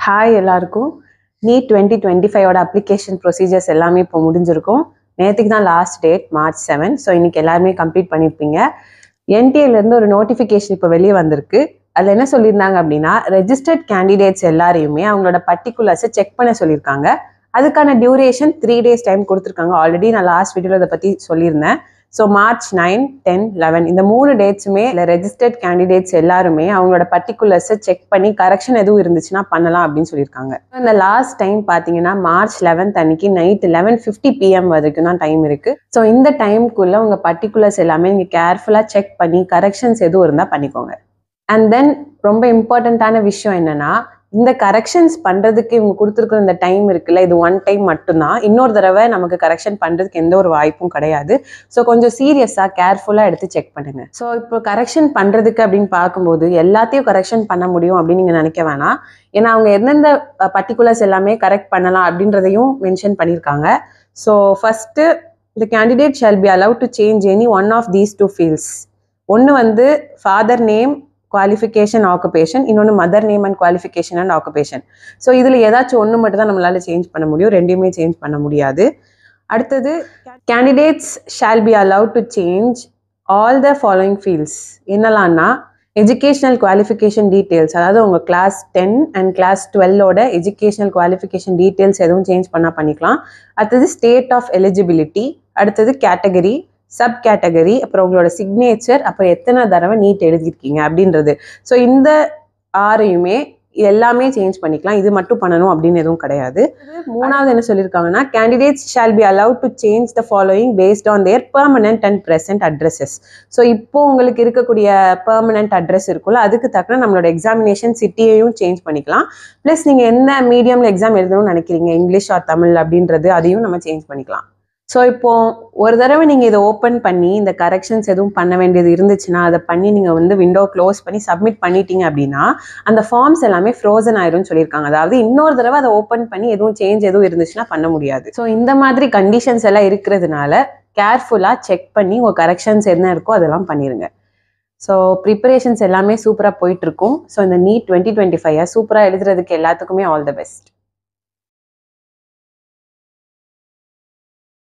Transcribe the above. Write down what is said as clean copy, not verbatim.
Hi எல்லாருக்கும். NEET 2025 application procedures எல்லாமே இப்போ முடிஞ்சிருக்கும். நேற்றுக்கு தான் லாஸ்ட் டேட் March 7. ஸோ இன்னைக்கு எல்லாருமே கம்ப்ளீட் பண்ணியிருப்பீங்க. என்டிஏலேருந்து ஒரு நோட்டிஃபிகேஷன் இப்போ வெளியே வந்திருக்கு. அதில் என்ன சொல்லியிருந்தாங்க அப்படின்னா, ரெஜிஸ்டர்ட் கேண்டிடேட்ஸ் எல்லாரையுமே அவங்களோட பர்டிகுலர்ஸை செக் பண்ண சொல்லியிருக்காங்க. அதுக்கான டியூரேஷன் 3 days டைம் கொடுத்துருக்காங்க. ஆல்ரெடி நான் லாஸ்ட் வீடியோவில் இதை பற்றி சொல்லியிருந்தேன். ஸோ March 9, 10, 11 இந்த 3 டேட்ஸுமே இல்லை ரெஜிஸ்டர்ட் கேண்டிடேட்ஸ் எல்லாருமே அவங்களோட பர்டிகுலர்ஸை செக் பண்ணி கரெக்ஷன் எதுவும் இருந்துச்சுன்னா பண்ணலாம் அப்படின்னு சொல்லியிருக்காங்க. இந்த லாஸ்ட் டைம் பார்த்தீங்கன்னா March 11 அன்னைக்கு நைட் 11:50 PM வரைக்கும் தான் டைம் இருக்கு. ஸோ இந்த டைமுக்குள்ள உங்க பர்டிகுலர்ஸ் எல்லாமே நீங்கள் கேர்ஃபுல்லாக செக் பண்ணி கரெக்ஷன்ஸ் எதுவும் இருந்தால் பண்ணிக்கோங்க. அண்ட் தென் ரொம்ப இம்பார்ட்டண்ட்டான விஷயம் என்னன்னா, இந்த கரெக்ஷன்ஸ் பண்ணுறதுக்கு இவங்க கொடுத்துருக்குற இந்த டைம் இருக்குல்ல, இது ஒன் டைம் மட்டும்தான். இன்னொரு தடவை நமக்கு கரெக்ஷன் பண்ணுறதுக்கு எந்த ஒரு வாய்ப்பும் கிடையாது. ஸோ கொஞ்சம் சீரியஸாக கேர்ஃபுல்லாக எடுத்து செக் பண்ணுங்க. ஸோ இப்போ கரெக்ஷன் பண்ணுறதுக்கு அப்படின்னு பார்க்கும்போது எல்லாத்தையும் கரெக்ஷன் பண்ண முடியும் அப்படின்னு நீங்கள் நினைக்க வேணாம். ஏன்னா அவங்க எந்தெந்த பர்டிகுலர்ஸ் எல்லாமே கரெக்ட் பண்ணலாம் அப்படின்றதையும் மென்ஷன் பண்ணியிருக்காங்க. So first, the candidate shall be allowed to change any one of these two fields. ஒன்று வந்து ஃபாதர் நேம் குவாலிஃபிகேஷன் ஆக்குபேஷன், இன்னொன்று mother name and qualification and occupation. So இதில் ஏதாச்சும் ஒன்று மட்டும் தான் நம்மளால சேஞ்ச் பண்ண முடியும், ரெண்டையுமே சேஞ்ச் பண்ண முடியாது. அடுத்தது, candidates shall be allowed to change all the following fields. என்னலான்னா, எஜுகேஷனல் குவாலிஃபிகேஷன் டீட்டெயில்ஸ், அதாவது உங்கள் கிளாஸ் 10 அண்ட் கிளாஸ் 12ஓட எஜுகேஷனல் குவாலிஃபிகேஷன் டீட்டெயில்ஸ் எதுவும் சேஞ்ச் பண்ணால் பண்ணிக்கலாம். அடுத்தது ஸ்டேட் ஆஃப் எலிஜிபிலிட்டி, அடுத்தது கேட்டகரி, சப் கேட்டகரி, அப்புறம் உங்களோட சிக்னேச்சர், அப்புறம் எத்தனை தடவை நீட் எழுதியிருக்கீங்க அப்படின்றது. ஸோ இந்த ஆறையுமே எல்லாமே சேஞ்ச் பண்ணிக்கலாம். இது மட்டும் பண்ணணும் அப்படின்னு எதுவும் கிடையாது. மூணாவது என்ன சொல்லியிருக்காங்கன்னா, candidates shall be allowed to change the following based on their permanent and present addresses. So இப்போ உங்களுக்கு இருக்கக்கூடிய பெர்மனன்ட் அட்ரஸ் இருக்குல்ல, அதுக்கு தக்கன நம்மளோட எக்ஸாமினேஷன் சிட்டியையும் சேஞ்ச் பண்ணிக்கலாம். ப்ளஸ் நீங்கள் எந்த மீடியமில் எக்ஸாம் எழுதணும்னு நினைக்கிறீங்க, இங்கிலீஷ் ஆர் தமிழ் அப்படின்றது, அதையும் நம்ம சேஞ்ச் பண்ணிக்கலாம். ஸோ இப்போ ஒரு தடவை நீங்கள் இதை ஓப்பன் பண்ணி இந்த கரெக்ஷன்ஸ் எதுவும் பண்ண வேண்டியது இருந்துச்சுன்னா அதை பண்ணி நீங்கள் வந்து விண்டோ க்ளோஸ் பண்ணி சப்மிட் பண்ணிட்டீங்க அப்படின்னா அந்த ஃபார்ம்ஸ் எல்லாமே ஃப்ரோசன் ஆயிரும்னு சொல்லியிருக்காங்க. அதாவது இன்னொரு தடவை அதை ஓப்பன் பண்ணி எதுவும் சேஞ்ச் எதுவும் இருந்துச்சுன்னா பண்ண முடியாது. ஸோ இந்த மாதிரி கண்டிஷன்ஸ் எல்லாம் இருக்கிறதுனால கேர்ஃபுல்லாக செக் பண்ணி உங்கள் கரெக்ஷன்ஸ் என்ன இருக்கோ அதெல்லாம் பண்ணிடுங்க. ஸோ ப்ரிப்பரேஷன்ஸ் எல்லாமே சூப்பராக போயிட்டுருக்கும். ஸோ இந்த நீட் 2025 சூப்பராக எழுதுறதுக்கு எல்லாத்துக்குமே ஆல் த பெஸ்ட்.